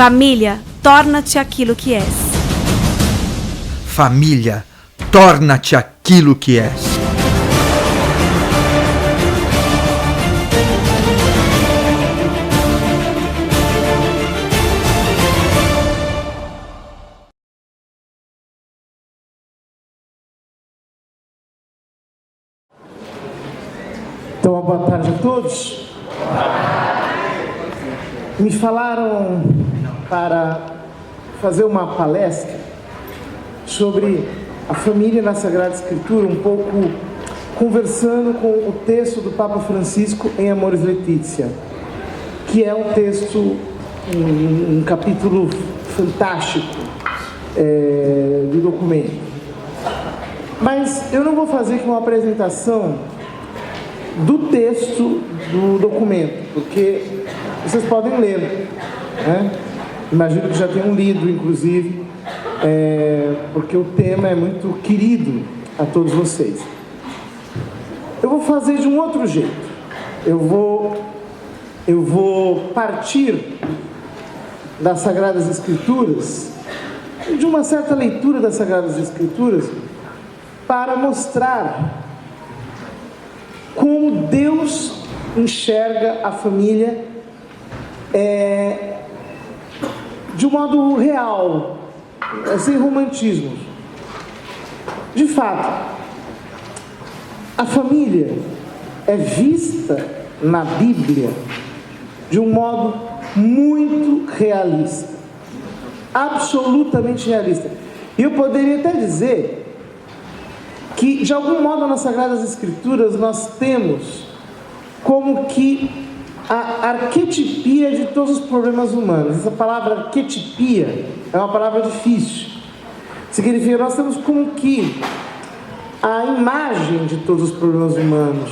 Família, torna-te aquilo que és. Família, torna-te aquilo que és. Então, boa tarde a todos. Me falaram para fazer uma palestra sobre a família na Sagrada Escritura, um pouco conversando com o texto do Papa Francisco em Amoris Laetitia, que é um texto, um capítulo fantástico do documento. Mas eu não vou fazer aqui uma apresentação do texto do documento, porque vocês podem ler, né? Imagino que já tenham lido, inclusive, porque o tema é muito querido a todos vocês. Eu vou fazer de um outro jeito. Eu vou partir das Sagradas Escrituras, de uma certa leitura das Sagradas Escrituras, para mostrar como Deus enxerga a família de um modo real, sem romantismos. De fato, a família é vista na Bíblia de um modo muito realista, absolutamente realista. E eu poderia até dizer que, de algum modo, nas Sagradas Escrituras nós temos como que a arquetipia de todos os problemas humanos. Essa palavra arquetipia é uma palavra difícil. Significa que nós temos como que a imagem de todos os problemas humanos,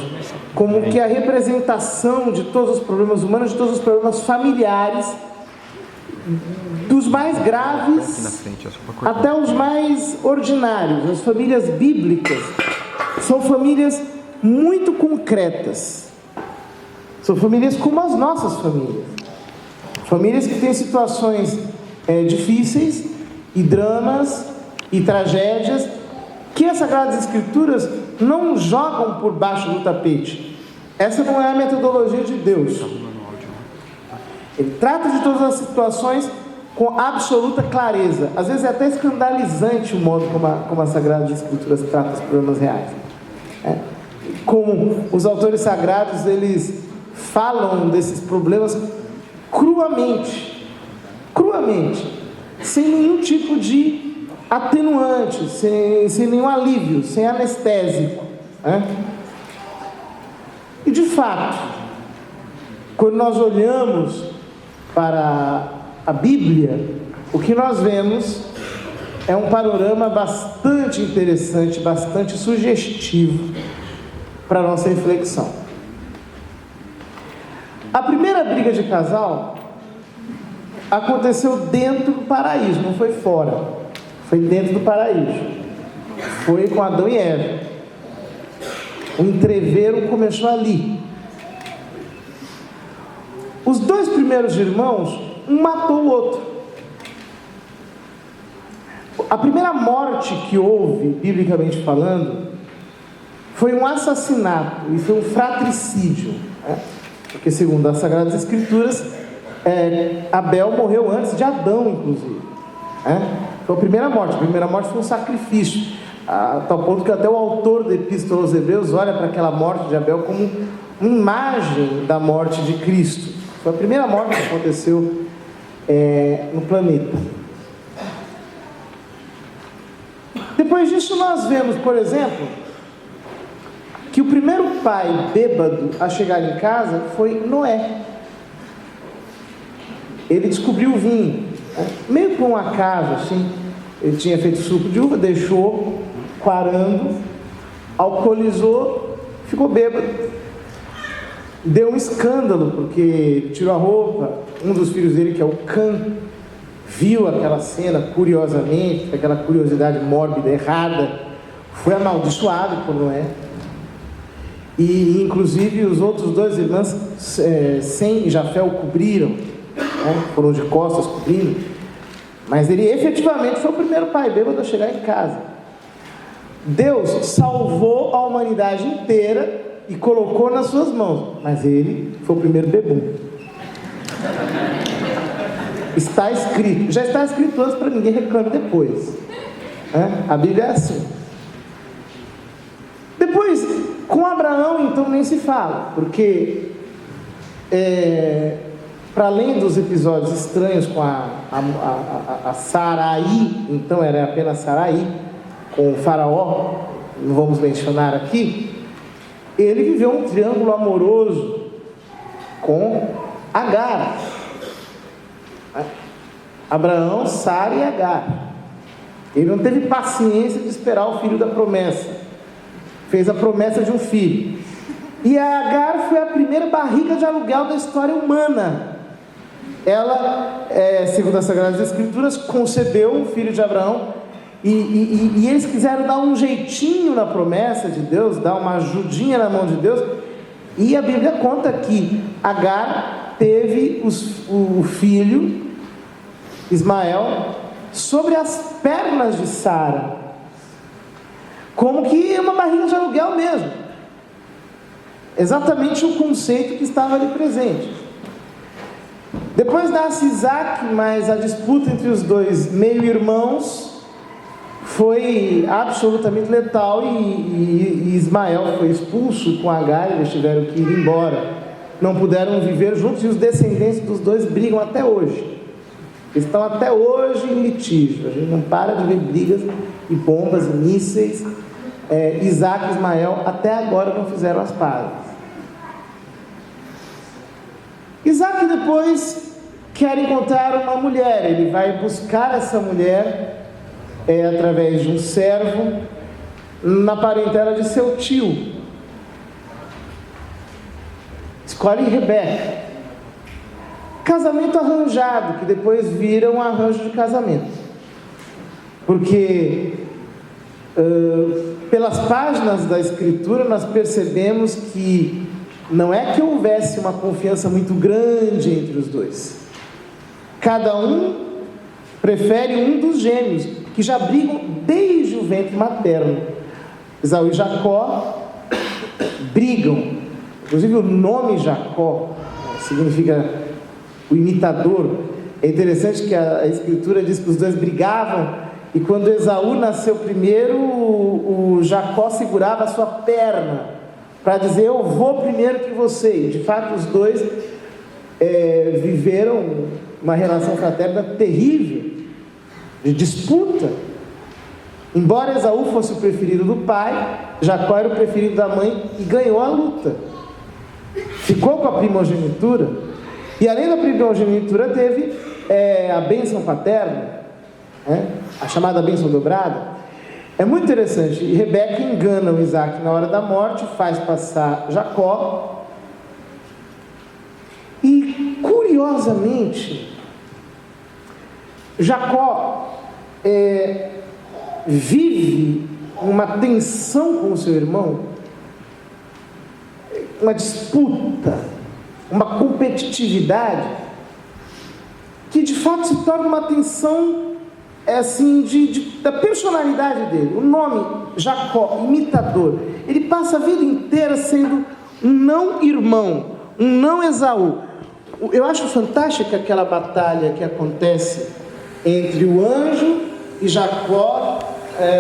como que a representação de todos os problemas humanos, de todos os problemas familiares, dos mais graves até os mais ordinários. As famílias bíblicas são famílias muito concretas. São famílias como as nossas famílias. Famílias que têm situações difíceis e dramas e tragédias que as Sagradas Escrituras não jogam por baixo do tapete. Essa não é a metodologia de Deus. Ele trata de todas as situações com absoluta clareza. Às vezes é até escandalizante o modo como as Sagradas Escrituras tratam os problemas reais. Como os autores sagrados, eles falam desses problemas cruamente, sem nenhum tipo de atenuante, sem nenhum alívio, sem anestésico. E de fato, quando nós olhamos para a Bíblia, o que nós vemos é um panorama bastante interessante, bastante sugestivo para a nossa reflexão. A primeira briga de casal aconteceu dentro do paraíso, não foi fora, foi dentro do paraíso, foi com Adão e Eva. O entrevero começou ali. Os dois primeiros irmãos, um matou o outro. A primeira morte que houve, biblicamente falando, foi um assassinato, e foi um fratricídio, porque segundo as Sagradas Escrituras, Abel morreu antes de Adão, inclusive. Foi a primeira morte foi um sacrifício, a tal ponto que até o autor da Epístola aos Hebreus olha para aquela morte de Abel como uma imagem da morte de Cristo. Foi a primeira morte que aconteceu no planeta. Depois disso nós vemos, por exemplo, que o primeiro pai bêbado a chegar em casa foi Noé. Ele descobriu o vinho, meio por um acaso, assim. Ele tinha feito suco de uva, deixou quarando, alcoolizou, ficou bêbado. Deu um escândalo, porque ele tirou a roupa. Um dos filhos dele, que é o Cã, viu aquela cena curiosamente, aquela curiosidade mórbida, errada, foi amaldiçoado por Noé. E inclusive os outros dois irmãos, Sem e Jafé, o cobriram. né? Foram de costas cobrindo, mas ele efetivamente foi o primeiro pai bêbado a chegar em casa. Deus salvou a humanidade inteira e colocou nas suas mãos, mas ele foi o primeiro bebum. Está escrito, já está escrito antes para ninguém reclame depois, né? A Bíblia é assim. Depois, com Abraão, então nem se fala, porque para além dos episódios estranhos com a Sarai, então era apenas Sarai, com o faraó, não vamos mencionar aqui, ele viveu um triângulo amoroso com Agar. Abraão, Sara e Agar. Ele não teve paciência de esperar o filho da promessa. Fez a promessa de um filho. E a Agar foi a primeira barriga de aluguel da história humana. Ela, segundo as Sagradas Escrituras, concebeu um filho de Abraão. E eles quiseram dar um jeitinho na promessa de Deus, dar uma ajudinha na mão de Deus. E a Bíblia conta que Agar teve o filho Ismael sobre as pernas de Sara, como que uma barriga de aluguel mesmo. Exatamente o conceito que estava ali presente. Depois nasce Isaac, mas a disputa entre os dois meio-irmãos foi absolutamente letal e Ismael foi expulso com Agar. Eles tiveram que ir embora, não puderam viver juntos, e os descendentes dos dois brigam até hoje. Estão até hoje em litígio. A gente não para de ver brigas e bombas e mísseis. Isaac e Ismael até agora não fizeram as pazes. Isaac depois quer encontrar uma mulher. Ele vai buscar essa mulher através de um servo na parentela de seu tio. Escolhe Rebeca. Casamento arranjado, que depois vira um arranjo de casamento, porque pelas páginas da Escritura nós percebemos que não é que houvesse uma confiança muito grande entre os dois. Cada um prefere um dos gêmeos, que já brigam desde o ventre materno. Esaú e Jacó brigam. Inclusive o nome Jacó significa o imitador. É interessante que a Escritura diz que os dois brigavam, e quando Esaú nasceu primeiro, o Jacó segurava a sua perna para dizer: eu vou primeiro que você. E de fato os dois viveram uma relação fraterna terrível, de disputa. Embora Esaú fosse o preferido do pai, Jacó era o preferido da mãe e ganhou a luta. Ficou com a primogenitura. E além da primogenitura teve a bênção paterna, a chamada bênção dobrada. É muito interessante. E Rebeca engana o Isaac na hora da morte, faz passar Jacó. E curiosamente, Jacó vive uma tensão com o seu irmão, uma disputa, uma competitividade que de fato se torna uma tensão assim, da personalidade dele. O nome Jacó, imitador, ele passa a vida inteira sendo um não irmão, um não Esaú. Eu acho fantástica aquela batalha que acontece entre o anjo e Jacó,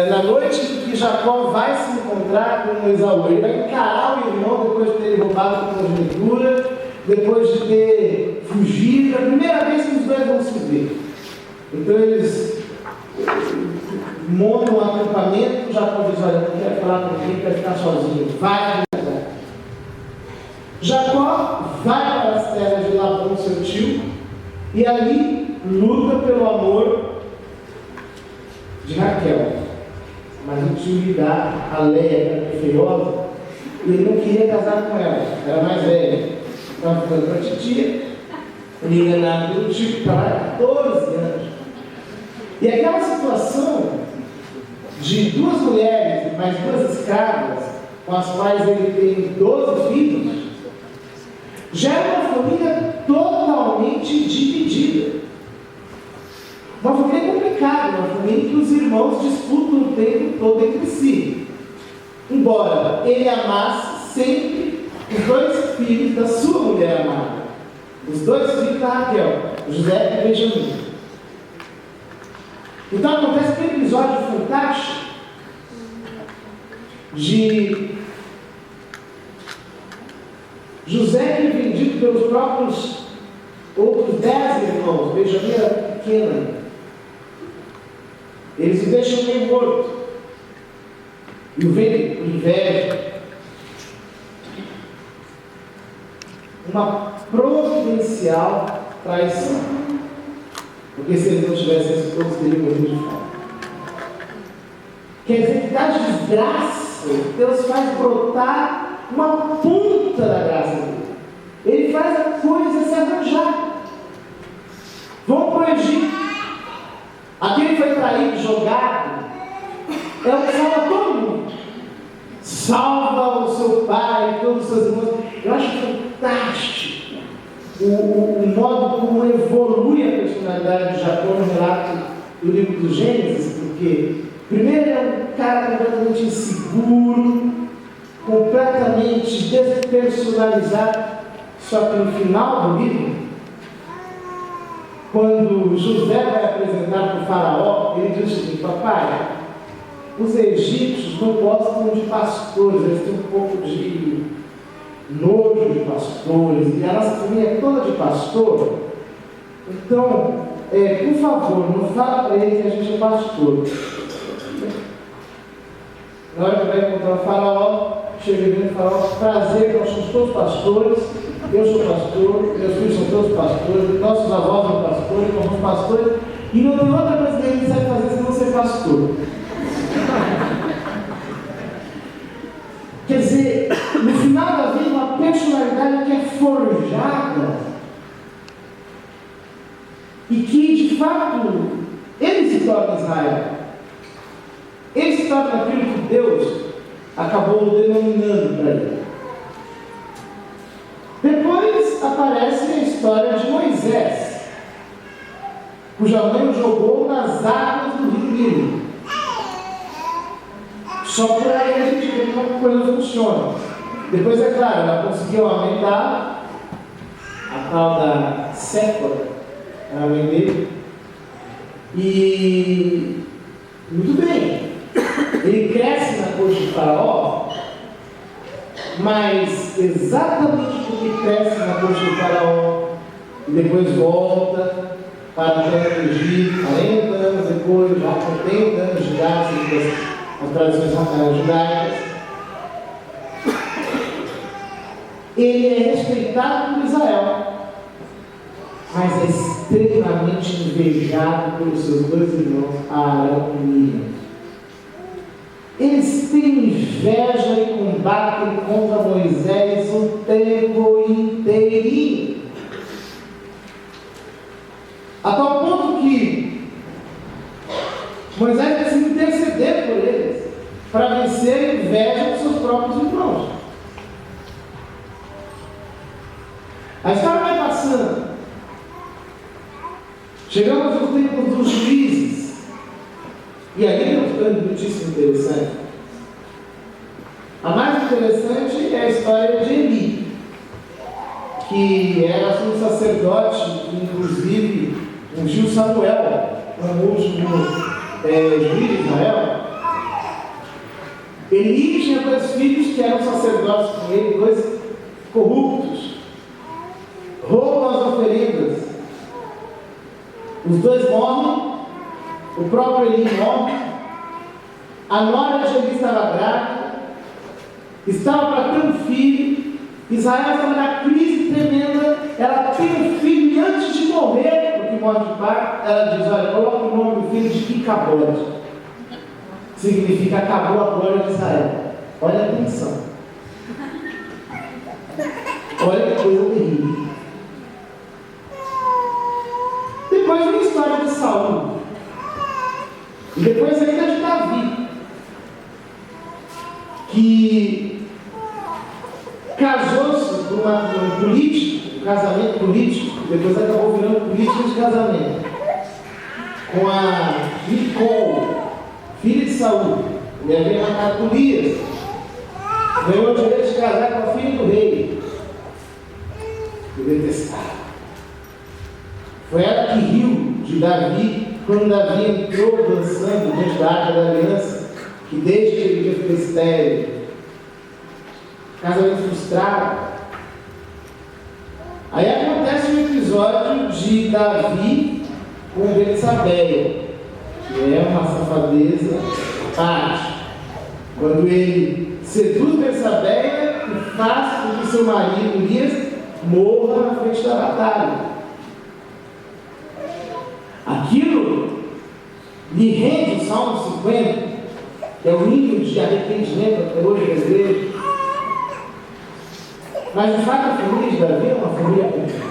na noite que Jacó vai se encontrar com Esaú. Ele vai encarar o irmão depois de ter roubado a primogenitura, depois de ter fugido. É a primeira vez que os dois vão se ver. Então eles montam um acampamento. Jacó diz: olha, não quero falar com ninguém, quero ficar sozinho. Vai. Jacó vai para as terras de Labão, seu tio, e ali luta pelo amor de Raquel. Mas o tio lhe dá a Léia, que é feiosa, e ele não queria casar com ela, era mais velha. Estava ficando com a titia, ele enganado pelo tio, que estava há 14 anos. E aquela situação de duas mulheres, mais duas escravas, com as quais ele tem 12 filhos, já era uma família totalmente dividida. Uma família complicada, uma família que os irmãos disputam o tempo todo entre si. Embora ele amasse sempre os dois filhos da sua mulher amada. Os dois filhos da Raquel, José e Benjamim. Então acontece aquele episódio fantástico de José que é vendido pelos próprios outros 10 irmãos. Benjamim era pequeno. Eles o deixam meio morto. E o vendem por inveja. Uma providencial traição. Porque se eles não tivessem isso, todos teriam morrido de fome. Quer dizer que das desgraças, Deus faz brotar uma ponta da graça dele. Ele faz a coisa se arranjar. Vão para o Egito. Aquele foi traído, jogado, é o que salva todo mundo. Salva o seu pai, todos os seus irmãos. Eu acho fantástico o modo como evolui a personalidade de Jacó no relato do livro do Gênesis, porque primeiro ele é um cara completamente inseguro, completamente despersonalizado, só que no final do livro, quando José vai apresentar para o faraó, ele diz o seguinte: papai, os egípcios não gostam de pastores, eles têm um pouco de nojo de pastores, e a nossa família é toda de pastor. Então, por favor, não fala para ele que a gente é pastor. Na hora que vai encontrar o faraó, chega aqui e fala: prazer, nós somos todos pastores, eu sou pastor, meus filhos são todos pastores, nossos avós são pastores, nós somos pastores, e não tem outra coisa que a gente sabe fazer senão ser pastor. Quer dizer, no final da vida, uma personalidade que é forjada e que, de fato, ele se torna Israel. Ele se torna aquilo que Deus acabou denominando para ele. Depois aparece a história de Moisés, cuja mãe o jogou nas águas do rio Nilo. Só por aí a gente vê como a coisa funciona. Depois, é claro, ela conseguiu aumentar a tal da Séfora, a mãe dele, e muito bem, ele cresce na corte de Faraó, mas exatamente porque cresce na corte de Faraó e depois volta para a terra do Egito, 40 anos depois, já com 80 anos de idade, as tradições judaicas, ele é respeitado por Israel, mas é extremamente invejado pelos seus dois irmãos, Arão e Miriam. Eles têm inveja e combatem contra Moisés o tempo inteirinho, a tal ponto que Moisés precisa interceder por eles para vencer a inveja dos seus próprios irmãos. A história vai passando. Chegamos aos tempos dos juízes. E aí não ficando muitíssimo interessante. A mais interessante é a história de Eli, que era um sacerdote que inclusive ungiu Samuel, famoso juiz de Israel. Eli tinha 2 filhos que eram sacerdotes com ele, 2 corruptos, roubam as oferendas. Os 2 morrem, o próprio Eli morre, a nora de Eli estava grávida, estava para ter um filho, Israel estava na crise tremenda, ela tem um filho e antes de morrer, porque morre de parto, ela diz: olha, coloca o nome do filho de Icabode. Significa acabou a glória de Israel. Olha a atenção. Olha que coisa terrível. Depois vem a história de Saul. E depois ainda de Davi, que casou-se por um político, um casamento político, depois acabou virando político de casamento, com a Nicole, filha de Saul. Ele havia matado Golias. Ganhou o direito de casar com a filha do rei. Eu detestava. Foi ela que riu de Davi quando Davi entrou dançando diante da Arca da Aliança, que desde aquele dia ficou estéril. Casamento frustrado. Aí acontece um episódio de Davi com Betsabé, que é uma safadeza à parte. Quando ele seduz Betsabé e faz com que seu marido Urias morra na frente da batalha. Aquilo lhe rende o Salmo 50, que é o hino de arrependimento até hoje da igreja. Mas de fato a família de Davi é uma família complicada.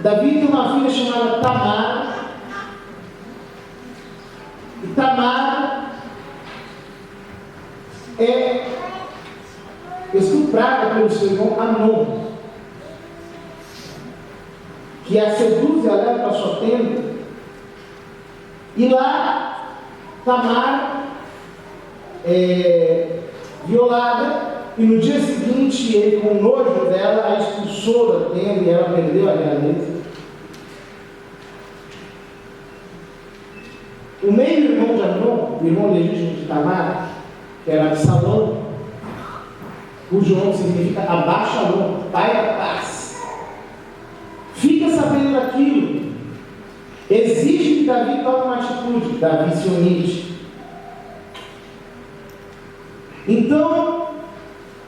Davi tem uma filha chamada Tamar. E Tamar é estuprada pelo seu irmão Amnon, que a seduz e a leva para a sua tenda. E lá, Tamar é violada, e no dia seguinte, ele, com nojo dela, a expulsou da tenda e ela perdeu a realeza. O meio-irmão de Amnon, o irmão legítimo de Tamar, que era Absalão, cujo nome significa Abashalom, pai da paz, fica sabendo daquilo, exige que Davi tome uma atitude. Davi se omite. Então,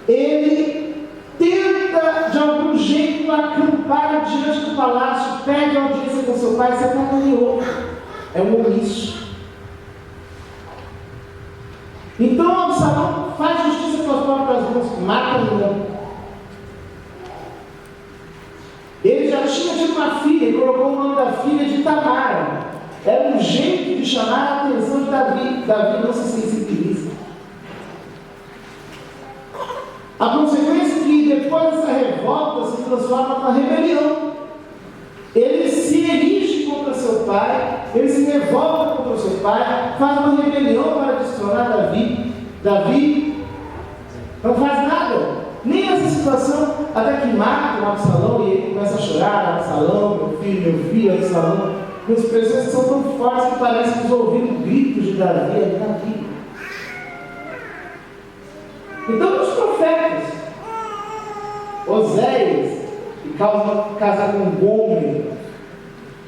ele tenta de algum jeito acampar diante do palácio, pede audiência com seu pai, você não ganhou, é um omisso. Então Absalão faz justiça com as próprias mãos, mata o irmão. Ele já tinha tido uma filha e colocou o nome da filha de Tamar. Era um jeito de chamar a atenção de Davi. Davi não se sensibiliza. A consequência é que depois dessa revolta se transforma numa rebelião. Ele se erige contra seu pai, ele se revolta contra o seu pai, faz uma rebelião para destronar Davi. Davi não faz nada, nem nessa situação, até que mata o Absalão e ele começa a chorar: Absalão, meu filho, Absalão, com expressões que são tão fortes que parecem nos ouvir gritos de Davi ali na vida. Então, os profetas, Oséias, que casa com Gomer,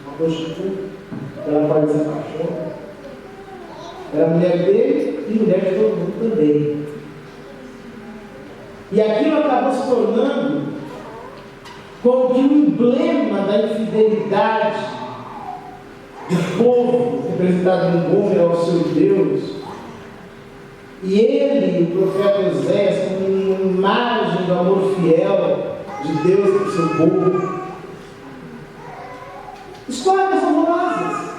uma prostituta, ela pode ser apaixonada, era mulher dele e mulher de todo mundo também. E aquilo acabou se tornando como que um emblema da infidelidade do povo, representado no Gomer ao seu Deus. E ele, o profeta Oséias, como uma imagem do amor fiel de Deus para o seu povo. Histórias horrorosas,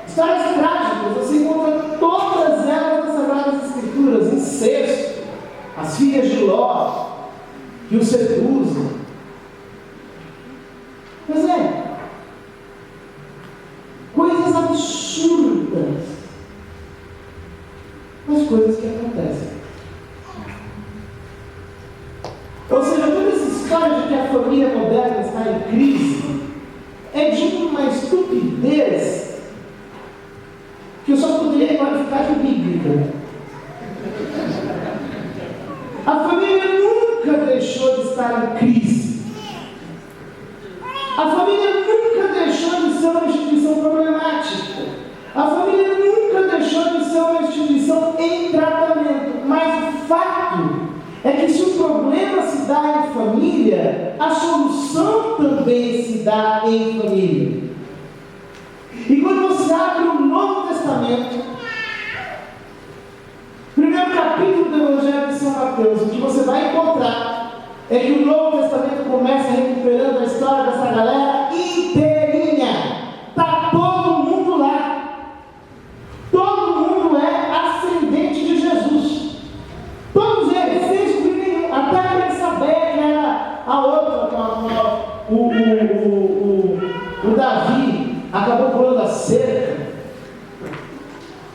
histórias trágicas, você encontra todas elas nas Sagradas Escrituras: incesto, as filhas de Ló, que o seduzem. Pois é, coisas absurdas, as coisas que acontecem. Ou seja, toda essa história de que a família moderna está em crise é de uma estupidez que eu só poderia qualificar de bíblica. A família nunca deixou de estar em crise. A família nunca deixou de ser uma instituição problemática. A família nunca deixou de ser uma instituição em tratamento. Mas o fato é que se o problema se dá em família, a solução também se dá em família. E quando você abre o Novo Testamento, primeiro capítulo do Evangelho de São Mateus, o que você vai encontrar é que o Novo Testamento começa recuperando a história dessa galera inteirinha. Está todo mundo lá. Todo mundo é ascendente de Jesus. Todos eles, sem excluir nenhum. Até a Betsabé, que era a outra, o Davi acabou pulando a cerca.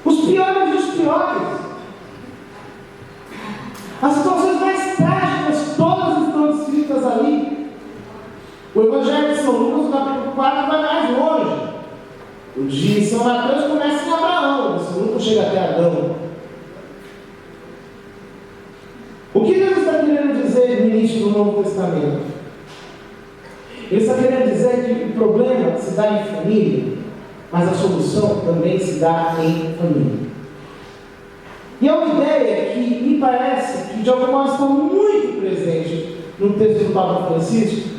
Os piores dos piores. As situações mais trágicas, todas estão descritas ali. O Evangelho de São Lucas, capítulo 4, vai mais longe. O de São Mateus começa em Abraão, São Lucas chega até Adão. O que Deus está querendo dizer no início do Novo Testamento? Ele está querendo dizer que o problema se dá em família, mas a solução também se dá em família. E é uma ideia que me parece que de alguma forma está muito presente no texto do Papa Francisco,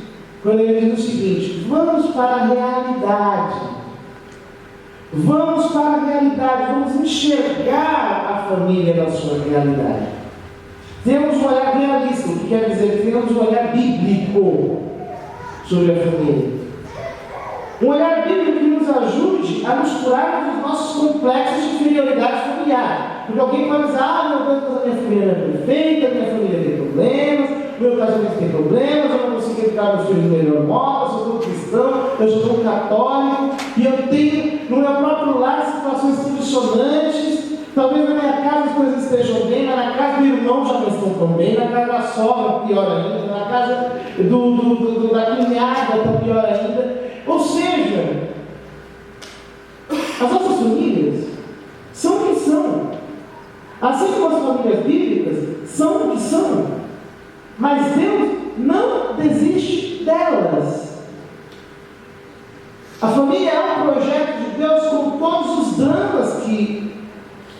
quando ele diz o seguinte: vamos para a realidade. Vamos para a realidade, vamos enxergar a família na sua realidade. Temos um olhar realista, o que quer dizer que temos um olhar bíblico sobre a família. Um olhar bíblico que nos ajude a nos curarmos dos nossos complexos de inferioridade familiar. Porque alguém pode dizer: meu Deus, a minha família não é perfeita, minha família tem problemas, meu casamento tem problemas, eu não consigo educar meus filhos do melhor modo, eu sou cristão, eu sou católico, e eu tenho no meu próprio lar situações tão dissonantes. Talvez na minha casa as coisas estejam bem, mas na casa do irmão já não estão tão bem, na casa da sogra pior ainda, na casa da cunhada está pior ainda. Ou seja, as nossas famílias são o que são. Assim como as famílias bíblicas são o que são. Mas Deus não desiste delas. A família é um projeto de Deus com todos os dramas que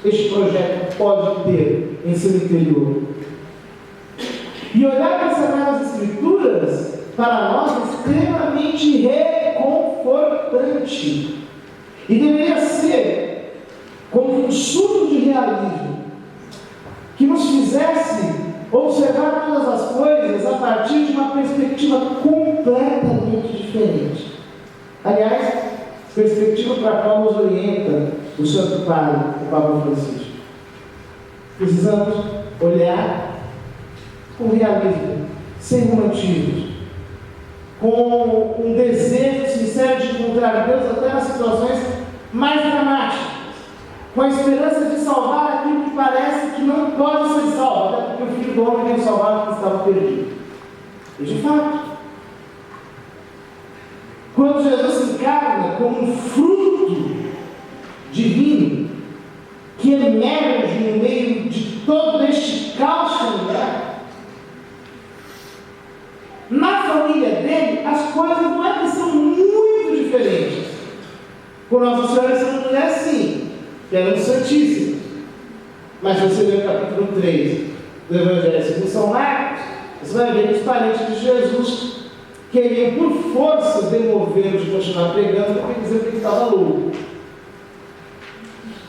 este projeto pode ter em seu interior. E olhar para as Sagradas Escrituras, para nós, é extremamente reconfortante. E deveria ser como um surto de realismo que nos fizesse observar todas as coisas a partir de uma perspectiva completamente diferente. Aliás, perspectiva para a qual nos orienta o Santo Padre, o Papa Francisco. Precisamos olhar com realismo, sem romantismo, com um desejo sincero de encontrar Deus até nas situações mais dramáticas, com a esperança de salvar aquilo que parece que não pode ser salvo, até porque o Filho do Homem veio salvar o que estava perdido. E de fato, quando Jesus se encarna como um fruto divino que emerge no meio de todo este caos familiar, na família dele as coisas não é que são muito diferentes. Com Nossa Senhora essa mulher é assim, que era um santíssimo. Mas você lê o capítulo 3 do Evangelho segundo São Marcos, você vai ver que os parentes de Jesus queriam por força demovê-lo de continuar pregando, porque dizer que ele estava louco.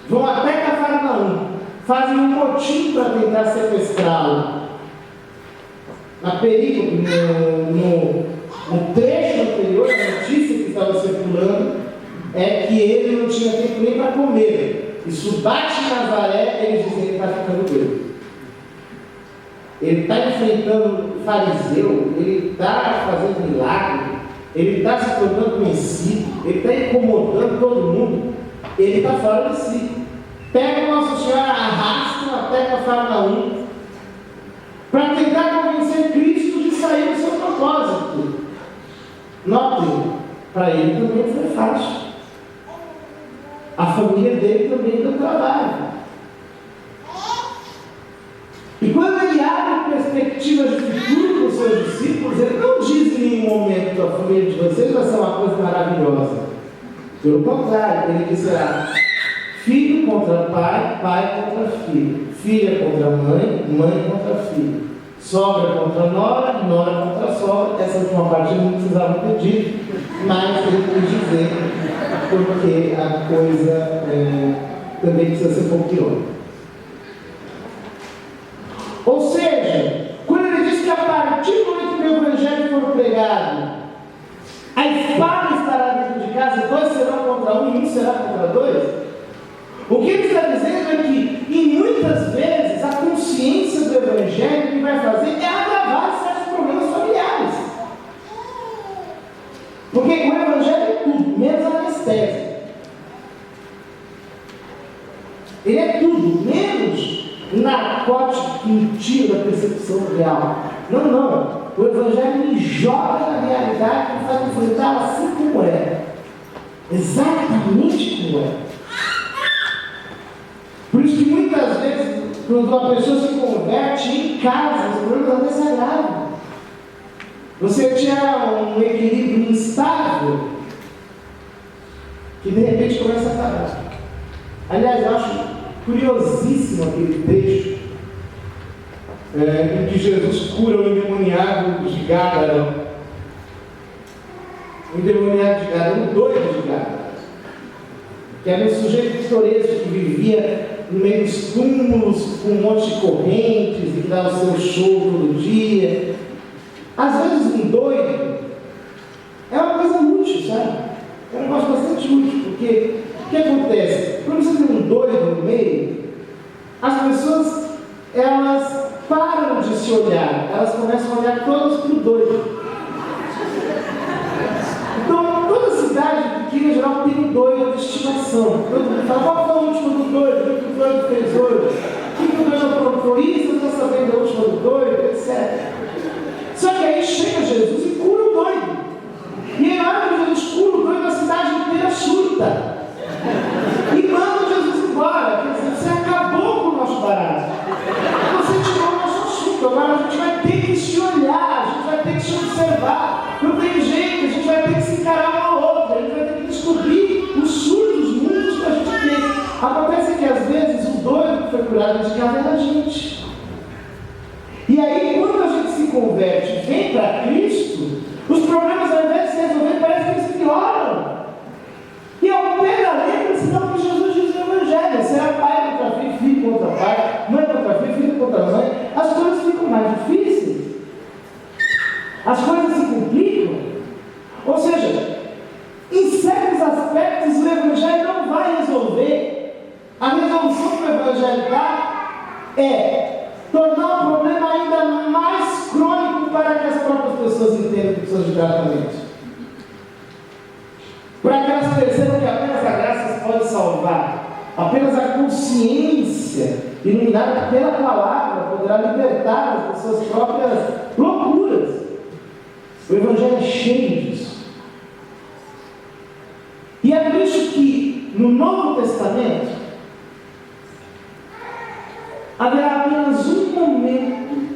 Vão até Cafarnaum, fazem um motim para tentar sequestrá-lo. Na perícope, no trecho anterior, a notícia que estava circulando é que ele não tinha tempo nem para comer. Isso bate em Nazaré, eles dizem que ele está ficando doido. Ele está enfrentando o fariseu, ele está fazendo milagre, ele está se tornando conhecido, ele está incomodando todo mundo, ele está fora de si. Pega Nossa Senhora, arrasta até Cafarnaum, para tentar convencer Cristo de sair do seu propósito. Notem, para ele também foi fácil. A família dele também deu trabalho. E quando ele abre perspectivas de futuro para os seus discípulos, ele não diz em nenhum momento que a família de vocês vai ser uma coisa maravilhosa. Pelo contrário, ele diz: será filho contra pai, pai contra filho, filha contra mãe, mãe contra filho, sogra contra nora, nora contra sogra. Essa última parte eu não precisava ter dito, mas ele quis dizer, porque a coisa também precisa ser um pouco pior. Ou seja, quando ele diz que a partir do momento que o Evangelho for pregado, a espada estará dentro de casa, dois serão contra um e um será contra dois, o que ele está dizendo é que, e muitas vezes, a consciência do Evangelho que vai fazer é agravar certos problemas familiares. pacote que me tira da percepção real. Não, não. O Evangelho me joga na realidade e me faz enfrentar assim como é. Exatamente como é. Por isso que muitas vezes, quando uma pessoa se converte em casa, os problemas até se agravam. Você tinha um equilíbrio instável que de repente começa a parar. Aliás, eu acho curiosíssimo aquele trecho em que Jesus cura o endemoniado de Gádara. O endemoniado de Gádara, um doido de Gádara, que era um sujeito pitoresco que vivia no meio dos túmulos com um monte de correntes e que dava o seu show todo dia. Às vezes um doido é uma coisa útil, sabe? É um negócio bastante útil, porque o que acontece? Quando você tem um doido no meio, as pessoas, elas param de se olhar, elas começam a olhar todas para o doido. Então, toda cidade pequena, em geral, tem um doido de estimação. Todo mundo fala, qual foi a última do doido? O que o doido fez hoje? O que o doido aprontou? Isso, não está sabendo a última do doido, etc. Só que aí chega Jesus e cura o doido. E aí, na hora que Jesus cura o doido, a cidade inteira surta. E manda Jesus embora. Quer dizer, você acabou com o nosso barato. Você tirou o nosso assunto. Agora a gente vai ter que se olhar, a gente vai ter que se observar. Não tem jeito, a gente vai ter que se encarar um ao outro. A gente vai ter que descobrir os surdos mundos que a gente tem. Acontece que às vezes o doido que foi curado de casa é a gente. E aí, quando a gente se converte e vem para Cristo, os problemas, ao invés de se resolver, parece que eles pioram. E ao pé da letra, senão que Jesus diz no Evangelho: será pai contra filho, filho contra pai, mãe contra filho, filho contra mãe. As coisas ficam mais difíceis. As coisas se complicam. Ou seja, em certos aspectos, o Evangelho não vai resolver. A resolução que o Evangelho dá é tornar o problema ainda mais crônico para que as próprias pessoas entendam que precisam de tratamento. Para que elas percebam que apenas a graça pode salvar. Apenas a consciência, iluminada pela palavra, poderá libertar as suas próprias loucuras. O Evangelho é cheio disso. E é por isso que no Novo Testamento haverá apenas um momento,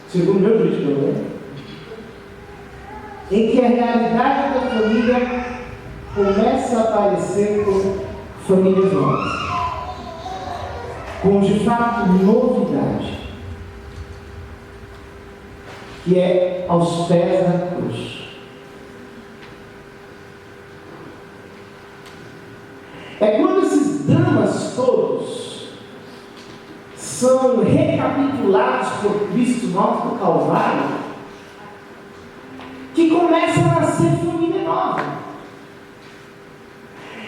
segundo meu juízo, pelo menos, em que a realidade da família começa a aparecer com famílias novas, com de fato novidade, que é aos pés da cruz. É quando esses dramas todos são recapitulados por Cristo nosso do Calvário, que começa a nascer família nova.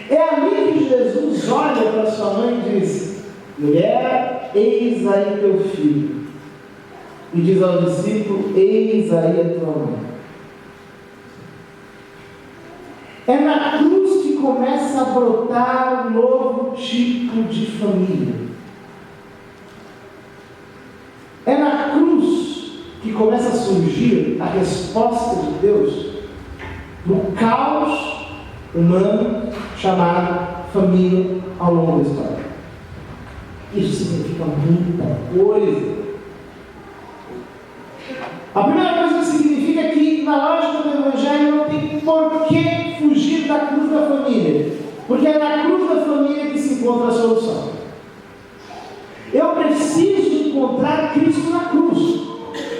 É ali que Jesus olha para sua mãe e diz: mulher, eis aí teu filho. E diz ao discípulo: eis aí a tua mãe. É na cruz que começa a brotar um novo tipo de família. É na cruz que começa a surgir a resposta de Deus no caos humano chamado família ao longo da história. Isso significa muita coisa. A primeira coisa que significa é que, na lógica do Evangelho, não tem por que fugir da cruz da família, porque é na cruz da família que se encontra a solução. Eu preciso encontrar Cristo na cruz.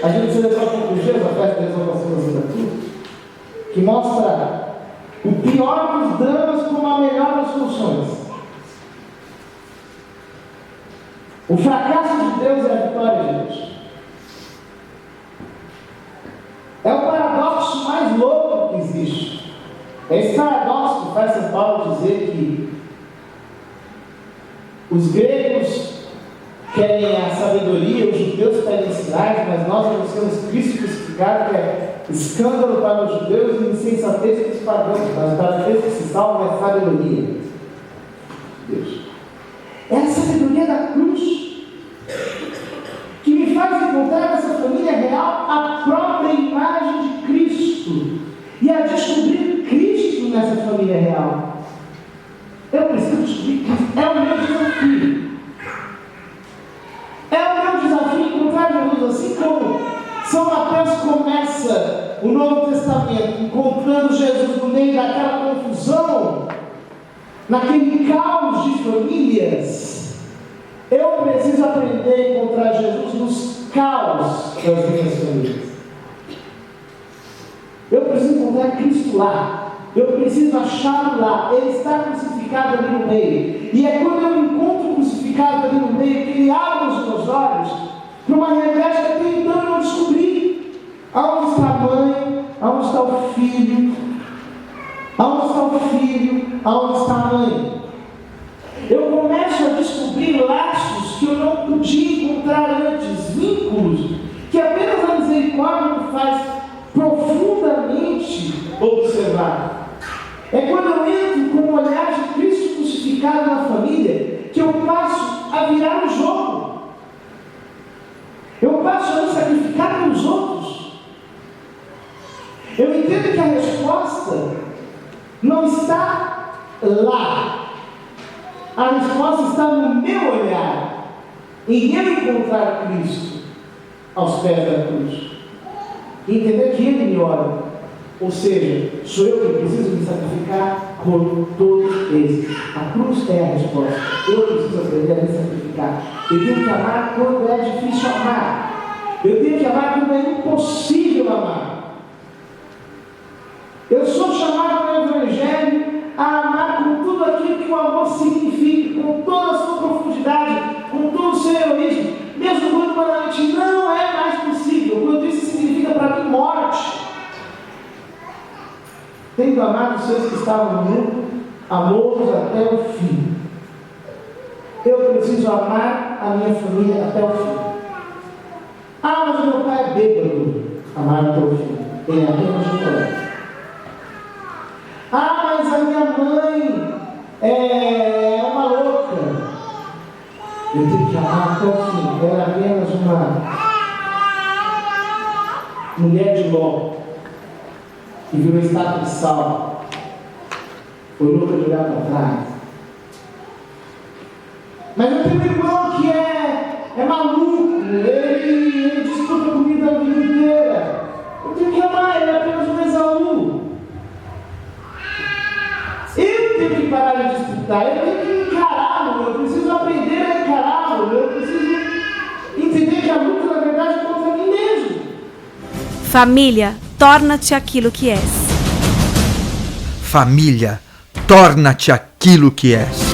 A gente celebrou há poucos dias a festa da exaltação da cruz, que mostra o pior dos dramas como a melhor das soluções. O fracasso de Deus é a vitória de Deus. É o paradoxo mais louco que existe. É esse paradoxo que faz São Paulo dizer que os gregos querem a sabedoria, os judeus querem sinais, mas nós anunciamos Cristo crucificado, que é escândalo para os judeus e insensatez para os pagãos, mas para aqueles que se salvam é sabedoria. Deus. É a sabedoria da cruz. encontrar nessa família real a própria imagem de Cristo e a descobrir Cristo nessa família real. Eu preciso descobrir Cristo. É o meu desafio. É o meu desafio encontrar Jesus, assim como São Mateus começa o Novo Testamento encontrando Jesus no meio daquela confusão, naquele caos de famílias. Eu preciso aprender a encontrar Jesus nos caos das minhas famílias. Eu preciso encontrar Cristo lá. Eu preciso achá-lo lá. Ele está crucificado ali no meio. E é quando eu encontro crucificado ali no meio que ele abre os meus olhos para uma realidade que até então eu não descobri. Aonde está a mãe? Aonde está o filho? Aonde está o filho? Aonde está a mãe? Eu começo a descobrir laços que eu não podia encontrar antes, vínculos que apenas a misericórdia me faz profundamente observar. É quando eu entro com o olhar de Cristo crucificado na família que eu passo a virar o jogo. Eu passo a me sacrificar pelos outros. Eu entendo que a resposta não está lá. A resposta está no meu olhar, em eu encontrar Cristo aos pés da cruz. E entender que Ele me olha. Ou seja, sou eu que preciso me sacrificar por todos eles. A cruz é a resposta. Eu preciso aprender a me sacrificar. Eu tenho que amar quando é difícil amar. Eu tenho que amar quando é impossível amar. Eu sou chamado no Evangelho a amar com tudo aquilo que o amor significa, com toda a sua profundidade, com todo o seu heroísmo, mesmo quando humanamente não é mais possível, quando isso significa para mim morte. Tendo amado os seus que estavam no mundo, amou-os até o fim. Eu preciso amar a minha família até o fim. Ah, mas o meu pai é bêbado. Amar até o fim. Ele é apenas um colega. Ah, mas a minha mãe é uma louca. Eu tenho que amar até o fim. Ela é apenas uma mulher de Ló. E viu a estátua de sal. Olhou para olhar para trás. Mas eu tenho um irmão que é maluco. Ele disputa comida a vida inteira. Eu tenho que amar, ele é apenas um Esaú. Eu tenho que parar de disputar, eu tenho que encará-lo, eu preciso aprender a encará-lo, eu preciso entender que a luta, na verdade, é contra mim mesmo. Família, torna-te aquilo que és. Família, torna-te aquilo que és.